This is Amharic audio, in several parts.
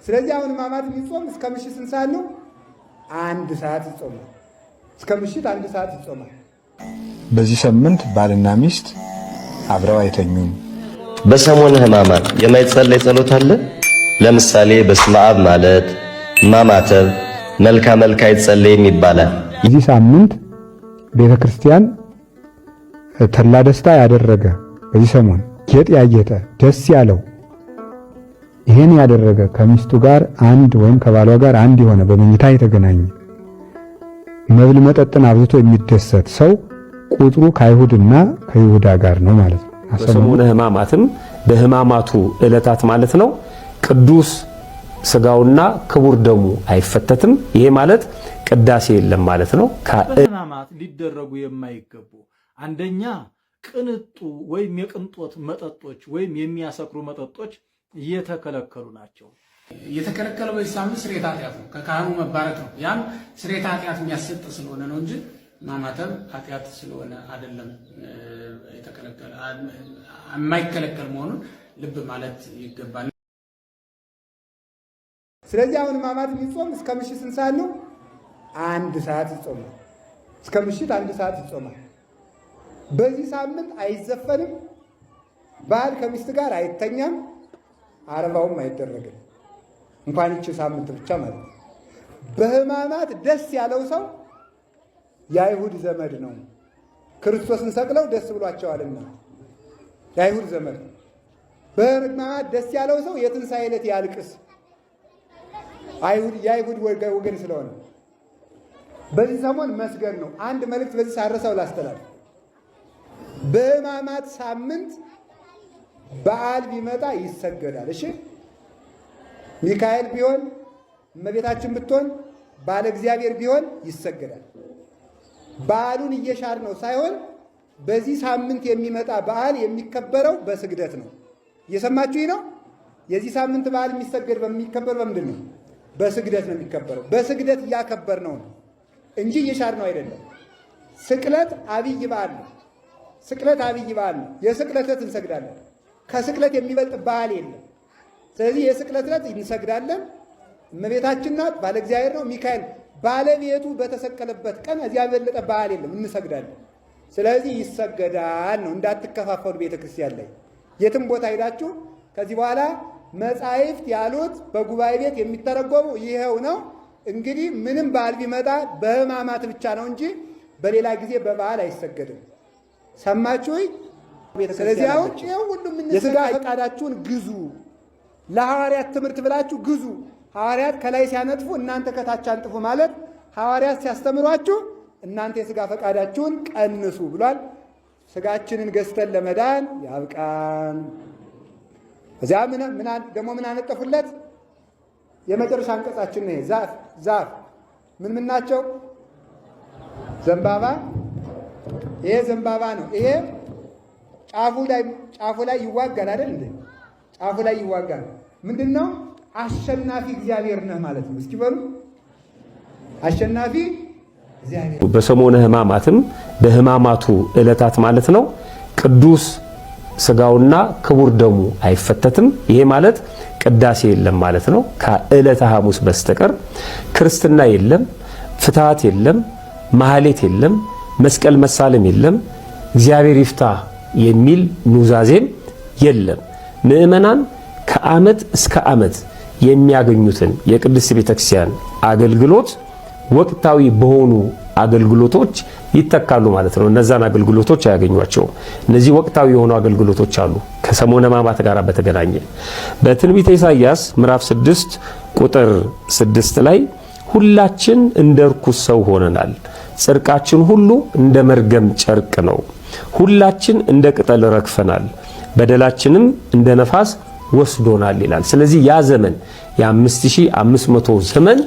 ስለዚህ አሁን ሕማማት የሚጾም እስከ ምሽት ስንት ሰዓት ነው? 1 ሰዓት ይጾማል። እስከ ምሽት 1 ሰዓት ይጾማል። በዚህ ሳምንት ባልና ሚስት አብረው አይተኙም። በሰሞነ ሕማማት የማይጸለይ ጸሎት አለ? ለምሳሌ በስመ አብ ማለት ማማተብ መልካ መልካ አይጸለይም ይባላል። በዚህ ሳምንት ቤተክርስቲያን ተላ ደስታ ያደረገ በዚህ ሰሞን ጌጥ ያጌጠ ደስ ያለው ይሄን ያደረገ ከሚስቱ ጋር አንድ ወይም ከባሏ ጋር አንድ የሆነ በመኝታ የተገናኘ መብል መጠጥን አብዝቶ የሚደሰት ሰው ቁጥሩ ከአይሁድና ከይሁዳ ጋር ነው ማለት ነው። በሰሞነ ሕማማትም በሕማማቱ ዕለታት ማለት ነው ቅዱስ ስጋውና ክቡር ደሙ አይፈተትም። ይሄ ማለት ቅዳሴ የለም ማለት ነው። በሕማማት ሊደረጉ የማይገቡ አንደኛ ቅንጡ ወይም የቅንጦት መጠጦች ወይም የሚያሰክሩ መጠጦች እየተከለከሉ ናቸው። የተከለከለው በዚህ ሳምንት ስርየተ ኃጢአት ነው፣ ከካህኑ መባረክ ነው። ያም ስርየተ ኃጢአት የሚያሰጥ ስለሆነ ነው እንጂ ማማተብ ኃጢአት ስለሆነ አይደለም። የተከለከለ የማይከለከል መሆኑን ልብ ማለት ይገባል። ስለዚህ አሁን ሕማማት የሚጾም እስከ ምሽት ስንት ሰዓት ነው? 1 ሰዓት ይጾማል። እስከ ምሽት 1 ሰዓት ይጾማል። በዚህ ሳምንት አይዘፈንም፣ ባል ከሚስት ጋር አይተኛም፣ አረባውም አይደረግም። እንኳን ይቺ ሳምንት ብቻ ማለት ነው። በሕማማት ደስ ያለው ሰው የአይሁድ ዘመድ ነው። ክርስቶስን ሰቅለው ደስ ብሏቸዋልና የአይሁድ ዘመድ ነው። በሕማማት ደስ ያለው ሰው የትንሣኤ ዕለት ያልቅስ፣ የአይሁድ ወገን ስለሆነ በዚህ ሰሞን መስገድ ነው። አንድ መልእክት በዚህ ሳረሳው ላስተላልፍ። በሕማማት ሳምንት በዓል ቢመጣ ይሰገዳል። እሺ ሚካኤል ቢሆን እመቤታችን ብትሆን ባለ እግዚአብሔር ቢሆን ይሰገዳል። በዓሉን እየሻር ነው ሳይሆን በዚህ ሳምንት የሚመጣ በዓል የሚከበረው በስግደት ነው። እየሰማችሁ ነው። የዚህ ሳምንት በዓል የሚከበር በምንድን ነው? በስግደት ነው የሚከበረው። በስግደት እያከበር ነው እንጂ እየሻር ነው አይደለም። ስቅለት አብይ በዓል ነው። ስቅለት አብይ በዓል ነው። የስቅለት ዕለት እንሰግዳለን። ከስቅለት የሚበልጥ በዓል የለም። ስለዚህ የስቅለት ዕለት እንሰግዳለን። እመቤታችን ናት፣ ባለ እግዚአብሔር ነው። ሚካኤል ባለቤቱ በተሰቀለበት ቀን እዚያ የበለጠ በዓል የለም፣ እንሰግዳለን። ስለዚህ ይሰገዳል ነው። እንዳትከፋፈሉ ቤተክርስቲያን ላይ የትም ቦታ ሄዳችሁ ከዚህ በኋላ መጻሕፍት ያሉት በጉባኤ ቤት የሚተረጎሙ ይሄው ነው። እንግዲህ ምንም በዓል ቢመጣ በሕማማት ብቻ ነው እንጂ በሌላ ጊዜ በበዓል አይሰገድም። ሰማችሁ? ስለዚህ አሁን ሁሉም የሥጋ ፈቃዳችሁን ግዙ፣ ለሐዋርያት ትምህርት ብላችሁ ግዙ። ሐዋርያት ከላይ ሲያነጥፉ እናንተ ከታች አንጥፉ ማለት ሐዋርያት ሲያስተምሯችሁ እናንተ የሥጋ ፈቃዳችሁን ቀንሱ ብሏል። ሥጋችንን ገዝተን ለመዳን ያብቃን። እዚያ ደግሞ ምን አነጠፉለት? የመጨረሻ አንቀጻችን ነው። ዛፍ ምን ናቸው? ዘንባባ። ይሄ ዘንባባ ነው። ይሄ ጫፉ ላይ ይዋጋል አይደል እንዴ? ጫፉ ላይ ይዋጋል። ምንድነው? አሸናፊ እግዚአብሔር ነህ ማለት ነው። እስኪ በሉ አሸናፊ እግዚአብሔር። በሰሞነ ሕማማትም በሕማማቱ ዕለታት ማለት ነው ቅዱስ ስጋውና ክቡር ደሙ አይፈተትም። ይሄ ማለት ቅዳሴ የለም ማለት ነው። ከዕለተ ሐሙስ በስተቀር ክርስትና የለም፣ ፍትሐት የለም፣ ማህሌት የለም፣ መስቀል መሳለም የለም፣ እግዚአብሔር ይፍታ የሚል ኑዛዜም የለም። ምእመናን ከዓመት እስከ ዓመት የሚያገኙትን የቅድስት ቤተክርስቲያን አገልግሎት ወቅታዊ በሆኑ አገልግሎቶች ይተካሉ ማለት ነው። እነዛን አገልግሎቶች አያገኟቸውም። እነዚህ ወቅታዊ የሆኑ አገልግሎቶች አሉ። ከሰሞነ ሕማማት ጋር በተገናኘ በትንቢተ ኢሳይያስ ምዕራፍ 6 ቁጥር 6 ላይ ሁላችን እንደ ርኩስ ሰው ሆነናል፣ ጽድቃችን ሁሉ እንደ መርገም ጨርቅ ነው፣ ሁላችን እንደ ቅጠል ረግፈናል፣ በደላችንም እንደ ነፋስ ወስዶናል ይላል። ስለዚህ ያ ዘመን የ5500 ዘመን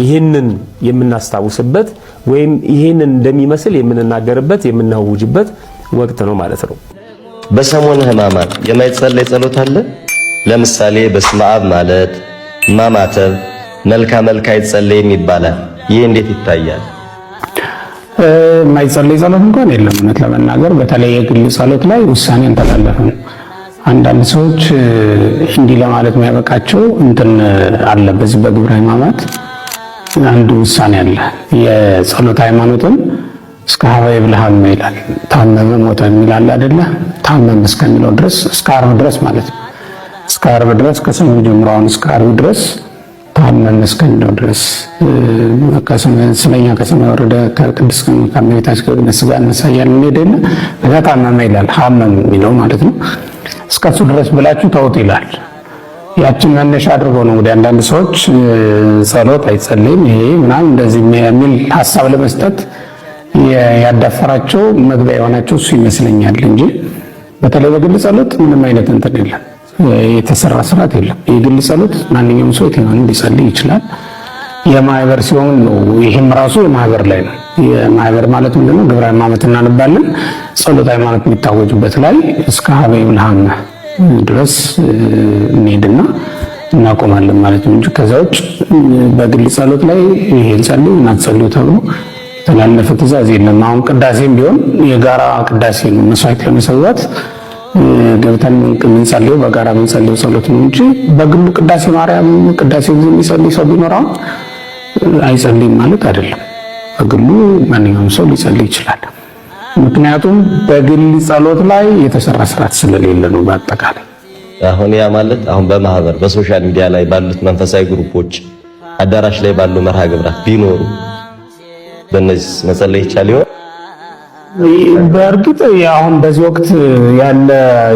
ይህንን የምናስታውስበት ወይም ይህንን እንደሚመስል የምንናገርበት የምናውጅበት ወቅት ነው ማለት ነው። በሰሞነ ሕማማት የማይጸለይ ጸሎት አለ? ለምሳሌ በስመ አብ ማለት ማማተብ መልካ መልካ አይጸለይም ይባላል። ይህ እንዴት ይታያል? የማይጸለይ ጸሎት እንኳን የለም። እውነት ለመናገር በተለይ የግል ጸሎት ላይ ውሳኔ እንተላለፍን። አንዳንድ ሰዎች እንዲህ ለማለት የሚያበቃቸው እንትን አለ። በዚህ በግብረ ሕማማት አንዱ ውሳኔ አለ። የጸሎት ሃይማኖትን እስከ ሀበይ ብልሃም ይላል። ታመመ ሞተ የሚላል አይደለ? ታመመ እስከሚለው ድረስ እስከ ዓርብ ድረስ ማለት ነው። እስከ ዓርብ ድረስ ከሰኞ ጀምሮ አሁን እስከ ዓርብ ድረስ ታመመ እስከሚለው ድረስ ስለኛ ከሰማይ ወረደ ከቅድስት ከእመቤታችን ከቅድስት ሥጋ እነሳያለን እንሄድና እዛ ታመመ ይላል። ሀመም የሚለው ማለት ነው። እስከሱ ድረስ ብላችሁ ተውት ይላል። ያችን መነሻ አድርገው ነው እንግዲህ አንዳንድ ሰዎች ጸሎት አይጸልይም ይሄ ምናምን እንደዚህ የሚል ሐሳብ ለመስጠት ያዳፈራቸው መግቢያ የሆናቸው እሱ ይመስለኛል እንጂ በተለይ በግል ጸሎት ምንም አይነት እንትን የለም፣ የተሰራ ስርዓት የለም። የግል ጸሎት ማንኛውም ሰው የትኛውንም ሊጸልይ ይችላል። የማህበር ሲሆን ነው። ይሄም ራሱ የማህበር ላይ ነው። የማህበር ማለት ምንድነው? ግብረ ሕማማት እናነባለን። ጸሎት ሃይማኖት የሚታወጅበት ላይ እስከ ሀበይ ብልሃም ድረስ እንሄድና እናቆማለን ማለት ነው እንጂ ከዛ ውጭ በግል ጸሎት ላይ ይሄን ጸልዩ እና ጸልዩ ተብሎ የተላለፈ ትእዛዝ የለም። አሁን ቅዳሴም ቢሆን የጋራ ቅዳሴ ነው። መስዋዕት ለመሰዋት ገብተን የምንጸልየው በጋራ የምንጸልየው ጸሎት ነው እንጂ በግሉ ቅዳሴ ማርያም ቅዳሴ ጊዜ የሚጸልይ ሰው ቢኖር አይጸልይም ማለት አይደለም። በግሉ ማንኛውም ሰው ሊጸልይ ይችላል። ምክንያቱም በግል ጸሎት ላይ የተሰራ ስርዓት ስለሌለ ነው። በአጠቃላይ አሁን ያ ማለት አሁን በማህበር በሶሻል ሚዲያ ላይ ባሉት መንፈሳዊ ግሩፖች አዳራሽ ላይ ባሉ መርሃ ግብራት ቢኖሩ በእነዚህ መጸለይ ይቻል ይሆን? በእርግጥ አሁን በዚህ ወቅት ያለ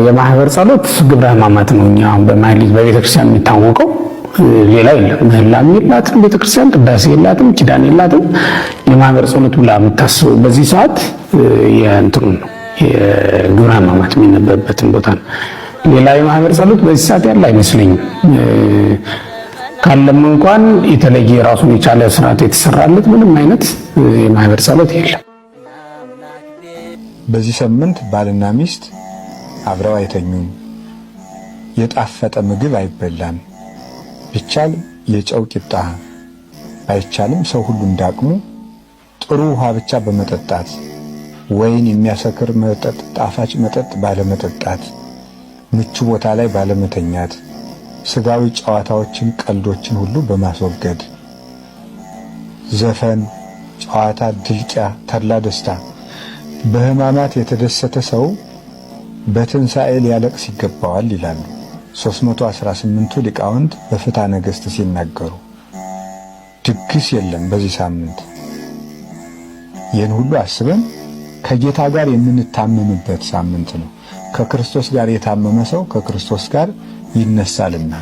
የማህበር ጸሎት ግብረ ሕማማት ነው። እኛ በማህሌት በቤተክርስቲያን የሚታወቀው ሌላ የለም። ምህላም የላትም ቤተክርስቲያን፣ ቅዳሴ የላትም፣ ኪዳን የላትም። የማህበር ጸሎት ብላ የምታስበው በዚህ ሰዓት የእንትኑ ነው የግብረ ሕማማት የሚነበብበትን ቦታ ነው። ሌላ የማህበር ጸሎት በዚህ ሰዓት ያለ አይመስለኝም። ካለም እንኳን የተለየ ራሱን የቻለ ስርዓት የተሰራለት ምንም አይነት የማህበር ጸሎት የለም። በዚህ ሳምንት ባልና ሚስት አብረው አይተኙም። የጣፈጠ ምግብ አይበላም። ቢቻል የጨው ቂጣ ባይቻልም ሰው ሁሉ እንዳቅሙ ጥሩ ውሃ ብቻ በመጠጣት ወይን የሚያሰክር መጠጥ፣ ጣፋጭ መጠጥ ባለመጠጣት፣ ምቹ ቦታ ላይ ባለመተኛት፣ ስጋዊ ጨዋታዎችን፣ ቀልዶችን ሁሉ በማስወገድ ዘፈን፣ ጨዋታ፣ ድልቂያ፣ ተድላ ደስታ በሕማማት የተደሰተ ሰው በትንሣኤ ሊያለቅስ ይገባዋል ይላሉ 318ቱ ሊቃውንት በፍትሐ ነገሥት ሲናገሩ። ድግስ የለም በዚህ ሳምንት። ይህን ሁሉ አስበን ከጌታ ጋር የምንታመምበት ሳምንት ነው። ከክርስቶስ ጋር የታመመ ሰው ከክርስቶስ ጋር ይነሳልና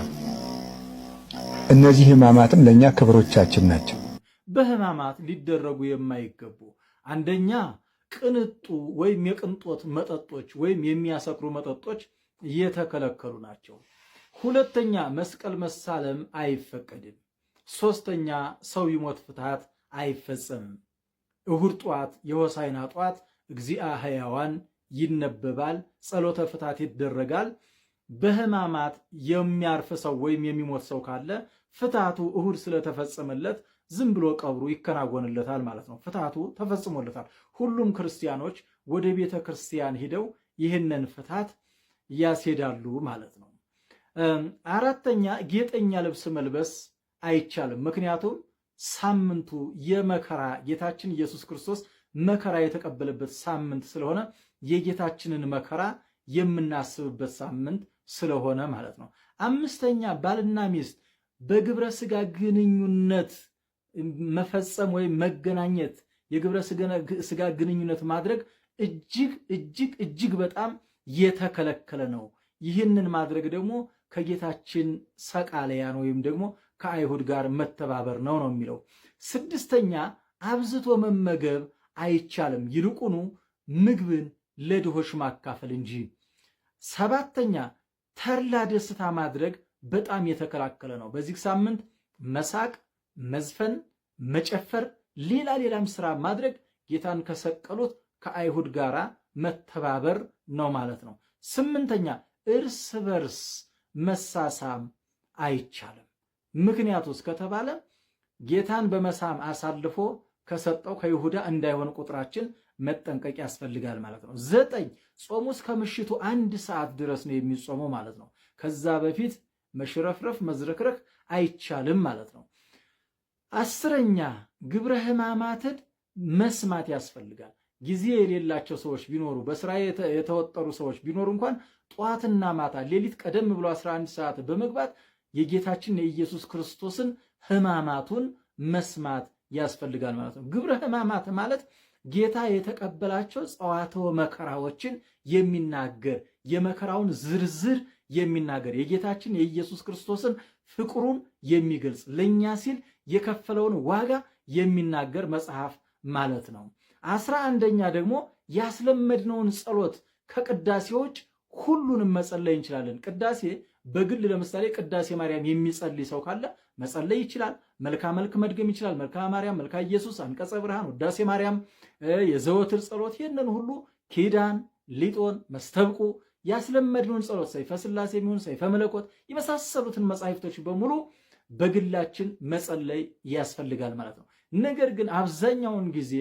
እነዚህ ሕማማትም ለእኛ ክብሮቻችን ናቸው። በሕማማት ሊደረጉ የማይገቡ አንደኛ ቅንጡ ወይም የቅንጦት መጠጦች ወይም የሚያሰክሩ መጠጦች የተከለከሉ ናቸው። ሁለተኛ መስቀል መሳለም አይፈቀድም። ሶስተኛ ሰው ይሞት ፍትሐት አይፈጸምም። እሁድ ጧት የሆሳዕና ጧት እግዚአ ሕያዋን ይነበባል፣ ጸሎተ ፍትሐት ይደረጋል። በሕማማት የሚያርፍ ሰው ወይም የሚሞት ሰው ካለ ፍትሐቱ እሁድ ስለተፈጸመለት ዝም ብሎ ቀብሩ ይከናወንለታል ማለት ነው። ፍትሐቱ ተፈጽሞለታል። ሁሉም ክርስቲያኖች ወደ ቤተ ክርስቲያን ሂደው ይህንን ፍትሐት ያስሄዳሉ ማለት ነው። አራተኛ ጌጠኛ ልብስ መልበስ አይቻልም። ምክንያቱም ሳምንቱ የመከራ ጌታችን ኢየሱስ ክርስቶስ መከራ የተቀበለበት ሳምንት ስለሆነ የጌታችንን መከራ የምናስብበት ሳምንት ስለሆነ ማለት ነው። አምስተኛ ባልና ሚስት በግብረ ሥጋ ግንኙነት መፈጸም ወይም መገናኘት የግብረ ሥጋ ግንኙነት ማድረግ እጅግ በጣም የተከለከለ ነው። ይህንን ማድረግ ደግሞ ከጌታችን ሰቃለያን ወይም ደግሞ ከአይሁድ ጋር መተባበር ነው የሚለው። ስድስተኛ አብዝቶ መመገብ አይቻልም፣ ይልቁኑ ምግብን ለድሆች ማካፈል እንጂ። ሰባተኛ ተድላ ደስታ ማድረግ በጣም የተከለከለ ነው። በዚህ ሳምንት መሳቅ፣ መዝፈን፣ መጨፈር፣ ሌላም ስራ ማድረግ ጌታን ከሰቀሉት ከአይሁድ ጋር መተባበር ነው ማለት ነው። ስምንተኛ እርስ በርስ መሳሳም አይቻልም። ምክንያቱስ ከተባለ ጌታን በመሳም አሳልፎ ከሰጠው ከይሁዳ እንዳይሆን ቁጥራችን መጠንቀቅ ያስፈልጋል ማለት ነው። 9 ጾሙ እስከ ምሽቱ 1 ሰዓት ድረስ ነው የሚጾመው ማለት ነው። ከዛ በፊት መሽረፍረፍ መዝረክረክ አይቻልም ማለት ነው። 10ኛ ግብረ ሕማማትን መስማት ያስፈልጋል። ጊዜ የሌላቸው ሰዎች ቢኖሩ በስራ የተወጠሩ ሰዎች ቢኖሩ እንኳን ጧትና ማታ ሌሊት ቀደም ብሎ 11 ሰዓት በመግባት የጌታችን የኢየሱስ ክርስቶስን ሕማማቱን መስማት ያስፈልጋል ማለት ነው። ግብረ ሕማማት ማለት ጌታ የተቀበላቸው ጸዋትወ መከራዎችን የሚናገር የመከራውን ዝርዝር የሚናገር የጌታችን የኢየሱስ ክርስቶስን ፍቅሩን የሚገልጽ ለኛ ሲል የከፈለውን ዋጋ የሚናገር መጽሐፍ ማለት ነው። 11ኛ ደግሞ ያስለመድነውን ጸሎት ከቅዳሴዎች ሁሉንም መጸለይ እንችላለን። ቅዳሴ በግል ለምሳሌ ቅዳሴ ማርያም የሚጸልይ ሰው ካለ መጸለይ ይችላል። መልካ መልክ መድገም ይችላል። መልካ ማርያም፣ መልካ ኢየሱስ፣ አንቀጸ ብርሃን፣ ውዳሴ ማርያም፣ የዘወትር ጸሎት፣ ይህንን ሁሉ ኪዳን፣ ሊጦን፣ መስተብቁ ያስለመድነውን ጸሎት ሰይፈ ሥላሴ የሚሆን ሰይፈ መለኮት የመሳሰሉትን መጻሕፍቶች በሙሉ በግላችን መጸለይ ያስፈልጋል ማለት ነው። ነገር ግን አብዛኛውን ጊዜ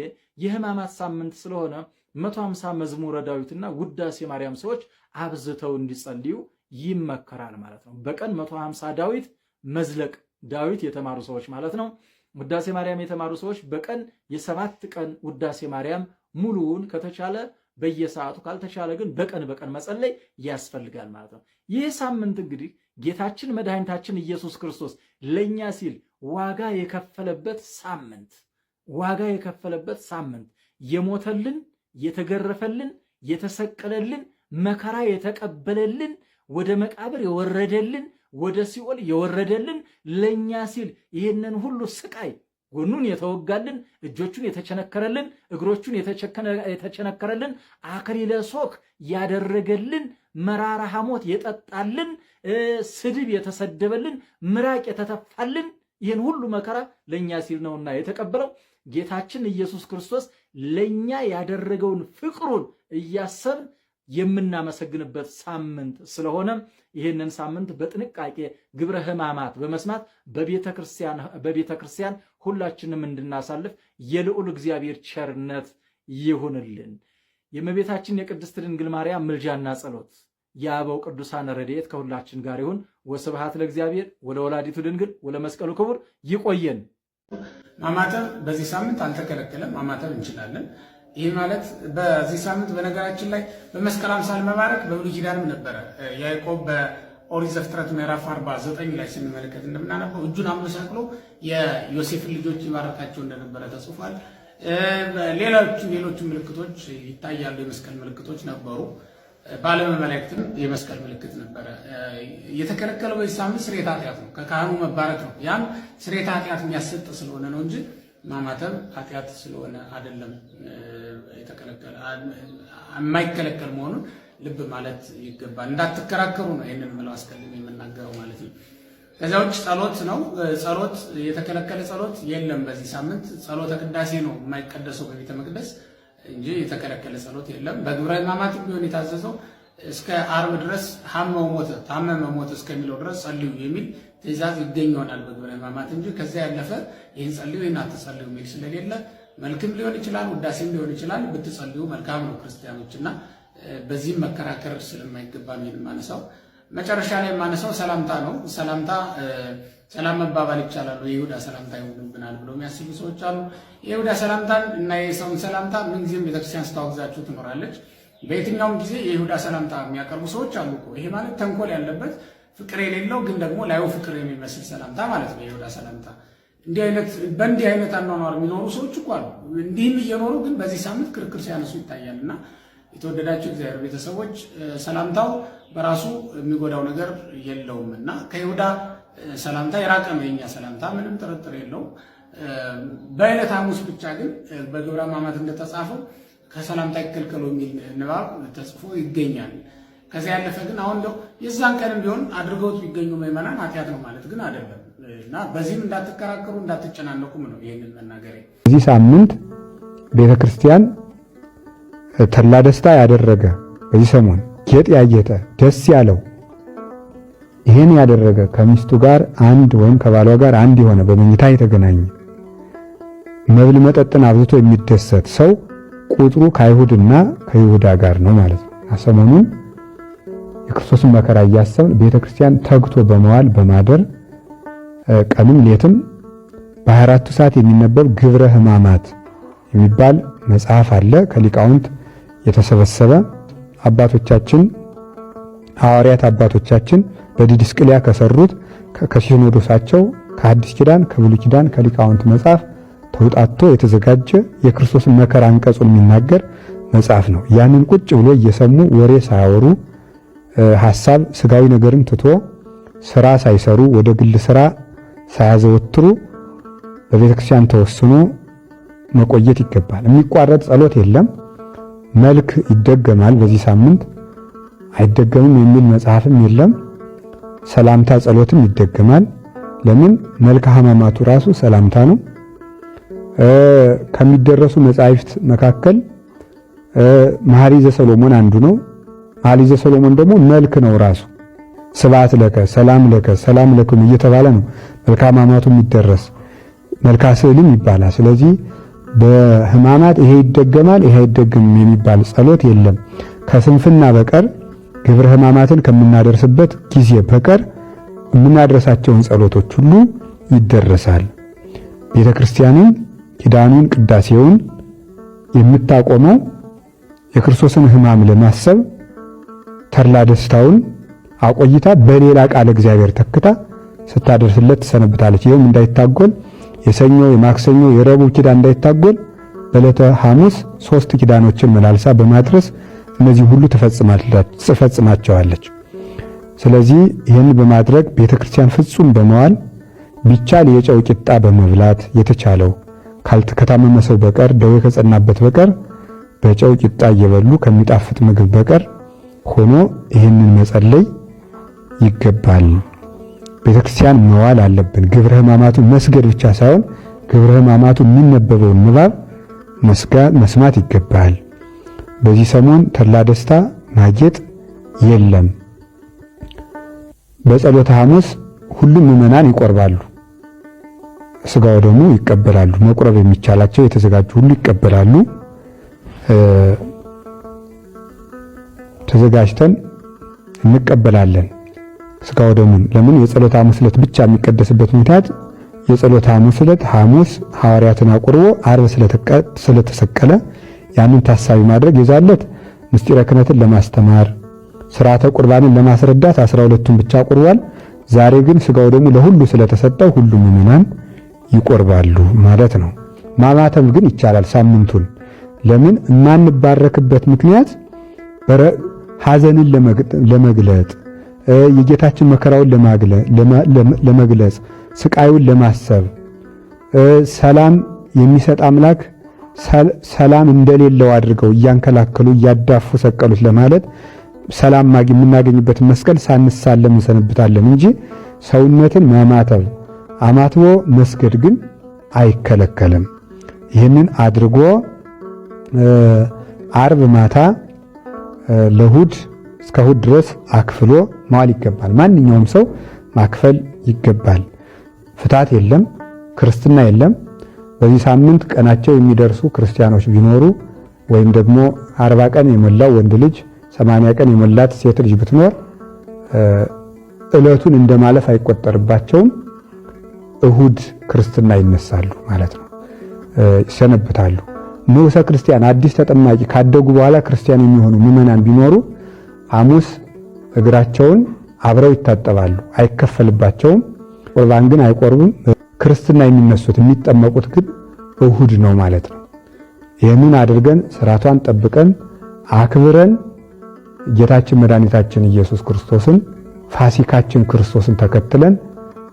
የሕማማት ሳምንት ስለሆነ 150 መዝሙረ ዳዊትና ውዳሴ ማርያም ሰዎች አብዝተው እንዲጸልዩ ይመከራል ማለት ነው። በቀን 150 ዳዊት መዝለቅ ዳዊት የተማሩ ሰዎች ማለት ነው። ውዳሴ ማርያም የተማሩ ሰዎች በቀን የ7 ቀን ውዳሴ ማርያም ሙሉውን ከተቻለ በየሰዓቱ ካልተቻለ ግን በቀን መጸለይ ያስፈልጋል ማለት ነው። ይህ ሳምንት እንግዲህ ጌታችን መድኃኒታችን ኢየሱስ ክርስቶስ ለኛ ሲል ዋጋ የከፈለበት ሳምንት የሞተልን፣ የተገረፈልን፣ የተሰቀለልን፣ መከራ የተቀበለልን፣ ወደ መቃብር የወረደልን፣ ወደ ሲኦል የወረደልን ለኛ ሲል ይህንን ሁሉ ስቃይ ጎኑን የተወጋልን፣ እጆቹን የተቸነከረልን፣ እግሮቹን የተቸነከረልን፣ አክሊለ ሦክ ያደረገልን፣ መራራ ሐሞት የጠጣልን፣ ስድብ የተሰደበልን፣ ምራቅ የተተፋልን ይህን ሁሉ መከራ ለኛ ሲል ነውና የተቀበለው። ጌታችን ኢየሱስ ክርስቶስ ለኛ ያደረገውን ፍቅሩን እያሰብን የምናመሰግንበት ሳምንት ስለሆነ ይህንን ሳምንት በጥንቃቄ ግብረ ሕማማት በመስማት በቤተ ክርስቲያን ሁላችንም እንድናሳልፍ የልዑል እግዚአብሔር ቸርነት ይሁንልን። የእመቤታችን የቅድስት ድንግል ማርያም ምልጃና ጸሎት የአበው ቅዱሳን ረድኤት ከሁላችን ጋር ይሁን። ወስብሐት ለእግዚአብሔር ወለወላዲቱ ድንግል ወለመስቀሉ ክቡር። ይቆየን። ማማተብ በዚህ ሳምንት አልተከለከለም። ማማተብ እንችላለን። ይህ ማለት በዚህ ሳምንት በነገራችን ላይ በመስቀል አምሳል መባረክ በብሉይ ኪዳንም ነበረ። ያዕቆብ በኦሪት ዘፍጥረት ምዕራፍ 49 ላይ ስንመለከት እንደምናነበው እጁን አመሳቅሎ የዮሴፍን ልጆች ይባረካቸው እንደነበረ ተጽፏል። ሌሎቹ ምልክቶች ይታያሉ። የመስቀል ምልክቶች ነበሩ። በዓለመ መላእክትም የመስቀል ምልክት ነበረ። የተከለከለው በዚህ ሳምንት ስርየተ ኃጢአት ነው፣ ከካህኑ መባረክ ነው። ያም ስርየተ ኃጢአት የሚያሰጥ ስለሆነ ነው እንጂ ማማተብ ኃጢአት ስለሆነ አይደለም። የማይከለከል መሆኑን ልብ ማለት ይገባል። እንዳትከራከሩ ነው ይህንን ምለው አስቀድሜ የምናገረው ማለት ነው። ከዚያ ውጭ ጸሎት ነው። ጸሎት የተከለከለ ጸሎት የለም። በዚህ ሳምንት ጸሎተ ቅዳሴ ነው የማይቀደሰው በቤተ መቅደስ እንጂ የተከለከለ ጸሎት የለም። በግብረ ሕማማት ቢሆን የታዘዘው እስከ ዓርብ ድረስ ታመመ ሞተ እስከሚለው ድረስ ጸልዩ የሚል ትእዛዝ ይገኝ ይሆናል በግብረ ሕማማት እንጂ ከዚያ ያለፈ ይህን ጸልዩ ይህን አትጸልዩ የሚል ስለሌለ መልክም ሊሆን ይችላል፣ ውዳሴም ሊሆን ይችላል። ብትጸልዩ መልካም ነው ክርስቲያኖች እና በዚህም መከራከር ስለማይገባ ነው የማነሳው። መጨረሻ ላይ የማነሳው ሰላምታ ነው። ሰላም መባባል ይቻላል፣ የይሁዳ ሰላምታ ይሆንብናል ብለው የሚያስቡ ሰዎች አሉ። የይሁዳ ሰላምታን እና የሰውን ሰላምታ ምንጊዜም ቤተክርስቲያን ስታወግዛችሁ ትኖራለች። በየትኛውም ጊዜ የይሁዳ ሰላምታ የሚያቀርቡ ሰዎች አሉ እኮ። ይሄ ማለት ተንኮል ያለበት ፍቅር የሌለው ግን ደግሞ ላዩ ፍቅር የሚመስል ሰላምታ ማለት ነው የይሁዳ ሰላምታ። በእንዲህ አይነት አኗኗር የሚኖሩ ሰዎች እኮ አሉ። እንዲህም እየኖሩ ግን በዚህ ሳምንት ክርክር ሲያነሱ ይታያል። እና የተወደዳቸው እግዚአብሔር ቤተሰቦች ሰላምታው በራሱ የሚጎዳው ነገር የለውም እና ከይሁዳ ሰላምታ የራቀ ነው የኛ ሰላምታ፣ ምንም ጥርጥር የለው። በዕለተ ሐሙስ ብቻ ግን በግብረ ሕማማት እንደተጻፈው ከሰላምታ ይከልከሉ የሚል ንባብ ተጽፎ ይገኛል። ከዚያ ያለፈ ግን አሁን እንደው የዛን ቀንም ቢሆን አድርገውት ቢገኙ ምዕመናን ኃጢአት ነው ማለት ግን አይደለም እና በዚህም እንዳትከራከሩ እንዳትጨናነቁም ነው ይህንን መናገሬ። በዚህ ሳምንት ቤተ ክርስቲያን ተድላ ደስታ ያደረገ በዚህ ሰሞን ጌጥ ያጌጠ ደስ ያለው ይሄን ያደረገ ከሚስቱ ጋር አንድ ወይም ከባሏ ጋር አንድ የሆነ በመኝታ የተገናኘ መብል መጠጥን አብዝቶ የሚደሰት ሰው ቁጥሩ ከአይሁድና ከይሁዳ ጋር ነው ማለት ነው። ሰሞኑን የክርስቶስን መከራ እያሰብን ቤተክርስቲያን ተግቶ በመዋል በማደር ቀንም ሌትም በ24 ሰዓት የሚነበብ ግብረ ሕማማት የሚባል መጽሐፍ አለ። ከሊቃውንት የተሰበሰበ አባቶቻችን ሐዋርያት አባቶቻችን በዲድስቅልያ ከሰሩት ከሲኖዶሳቸው ከአዲስ ኪዳን ከብሉይ ኪዳን ከሊቃውንት መጽሐፍ ተውጣቶ የተዘጋጀ የክርስቶስን መከራ አንቀጹን የሚናገር መጽሐፍ ነው። ያንን ቁጭ ብሎ እየሰሙ ወሬ ሳያወሩ ሐሳብ ስጋዊ ነገርን ትቶ ስራ ሳይሰሩ ወደ ግል ስራ ሳያዘወትሩ በቤተክርስቲያን ተወስኖ መቆየት ይገባል። የሚቋረጥ ጸሎት የለም። መልክ ይደገማል። በዚህ ሳምንት አይደገምም የሚል መጽሐፍም የለም። ሰላምታ ጸሎትም ይደገማል። ለምን? መልክአ ሕማማቱ ራሱ ሰላምታ ነው። ከሚደረሱ መጻሕፍት መካከል መኃልየ ሰሎሞን አንዱ ነው። መኃልየ ሰሎሞን ደግሞ መልክ ነው ራሱ። ስብሐት ለከ፣ ሰላም ለከ፣ ሰላም ለኩም እየተባለ ነው መልክአ ሕማማቱ የሚደረስ። መልክአ ስዕልም ይባላል። ስለዚህ በሕማማት ይሄ ይደገማል ይሄ አይደገምም የሚባል ጸሎት የለም። ከስንፍና በቀር ግብረ ሕማማትን ከምናደርስበት ጊዜ በቀር የምናደርሳቸውን ጸሎቶች ሁሉ ይደረሳል። ቤተ ክርስቲያንን ኪዳኑን ቅዳሴውን የምታቆመው የክርስቶስን ሕማም ለማሰብ ተድላ ደስታውን አቆይታ በሌላ ቃለ እግዚአብሔር ተክታ ስታደርስለት ትሰነብታለች። ይህም እንዳይታጎል የሰኞ የማክሰኞ የረቡዕ ኪዳን እንዳይታጎል በዕለተ ሐሙስ 3 ኪዳኖችን መላልሳ በማድረስ እነዚህ ሁሉ ትፈጽማቸዋለች። ስለዚህ ይህን በማድረግ ቤተክርስቲያን ፍጹም በመዋል ቢቻል የጨው ቂጣ በመብላት የተቻለው ከታመመ ሰው በቀር ደዌ ከጸናበት በቀር በጨው ቂጣ እየበሉ ከሚጣፍጥ ምግብ በቀር ሆኖ ይህንን መጸለይ ይገባል። ቤተክርስቲያን መዋል አለብን። ግብረ ሕማማቱን መስገድ ብቻ ሳይሆን ግብረ ሕማማቱ የሚነበበውን ንባብ መስማት ይገባል። በዚህ ሰሞን ተድላ ደስታ ማጌጥ የለም። በጸሎተ ሐሙስ ሁሉም ምዕመናን ይቆርባሉ፣ ስጋው ደግሞ ይቀበላሉ። መቁረብ የሚቻላቸው የተዘጋጁ ሁሉ ይቀበላሉ። ተዘጋጅተን እንቀበላለን ስጋው ደሙን። ለምን? የጸሎተ ሐሙስ ዕለት ብቻ የሚቀደስበት ምክንያት የጸሎተ ሐሙስ ዕለት ሐሙስ ሐዋርያትን አቁርቦ ዓርብ ስለተሰቀለ ያንን ታሳቢ ማድረግ የዛለት ምስጢረ ክህነትን ለማስተማር ሥርዓተ ቁርባንን ለማስረዳት 12ቱን ብቻ አቁርቧል። ዛሬ ግን ስጋው ደግሞ ለሁሉ ስለተሰጠው ሁሉም ምዕመናን ይቆርባሉ ማለት ነው። ማማተብ ግን ይቻላል ሳምንቱን። ለምን? የማንባረክበት ምክንያት ሐዘንን ለመግለጥ የጌታችን መከራውን ለመግለጽ ስቃዩን ለማሰብ ሰላም የሚሰጥ አምላክ ሰላም እንደሌለው አድርገው እያንከላከሉ እያዳፉ ሰቀሉት ለማለት ሰላም የምናገኝበትን መስቀል ሳንሳለም እንሰነብታለን እንጂ ሰውነትን ማማተብ አማትቦ መስገድ ግን አይከለከልም። ይህንን አድርጎ ዓርብ ማታ ለእሑድ እስከ እሑድ ድረስ አክፍሎ መዋል ይገባል። ማንኛውም ሰው ማክፈል ይገባል። ፍታት የለም፣ ክርስትና የለም። በዚህ ሳምንት ቀናቸው የሚደርሱ ክርስቲያኖች ቢኖሩ ወይም ደግሞ 40 ቀን የሞላው ወንድ ልጅ 80 ቀን የሞላት ሴት ልጅ ብትኖር ዕለቱን እንደማለፍ አይቆጠርባቸውም። እሑድ ክርስትና ይነሳሉ ማለት ነው፣ ይሰነብታሉ። ንዑሰ ክርስቲያን አዲስ ተጠማቂ ካደጉ በኋላ ክርስቲያን የሚሆኑ ምዕመናን ቢኖሩ ሐሙስ እግራቸውን አብረው ይታጠባሉ፣ አይከፈልባቸውም። ቁርባን ግን አይቆርቡም። ክርስትና የሚነሱት የሚጠመቁት ግን እሑድ ነው ማለት ነው። ይህንን አድርገን ስርዓቷን ጠብቀን አክብረን ጌታችን መድኃኒታችን ኢየሱስ ክርስቶስን ፋሲካችን ክርስቶስን ተከትለን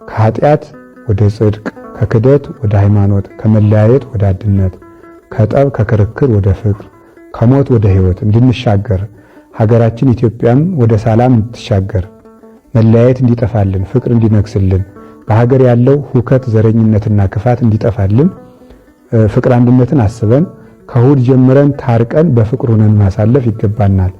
ከኃጢአት ወደ ጽድቅ፣ ከክደት ወደ ሃይማኖት፣ ከመለያየት ወደ አንድነት፣ ከጠብ ከክርክር ወደ ፍቅር፣ ከሞት ወደ ሕይወት እንድንሻገር ሀገራችን ኢትዮጵያም ወደ ሰላም እንድትሻገር መለያየት እንዲጠፋልን፣ ፍቅር እንዲነግስልን፣ በሀገር ያለው ሁከት ዘረኝነትና ክፋት እንዲጠፋልን ፍቅር አንድነትን አስበን ከእሑድ ጀምረን ታርቀን በፍቅር ሆነን ማሳለፍ ይገባናል።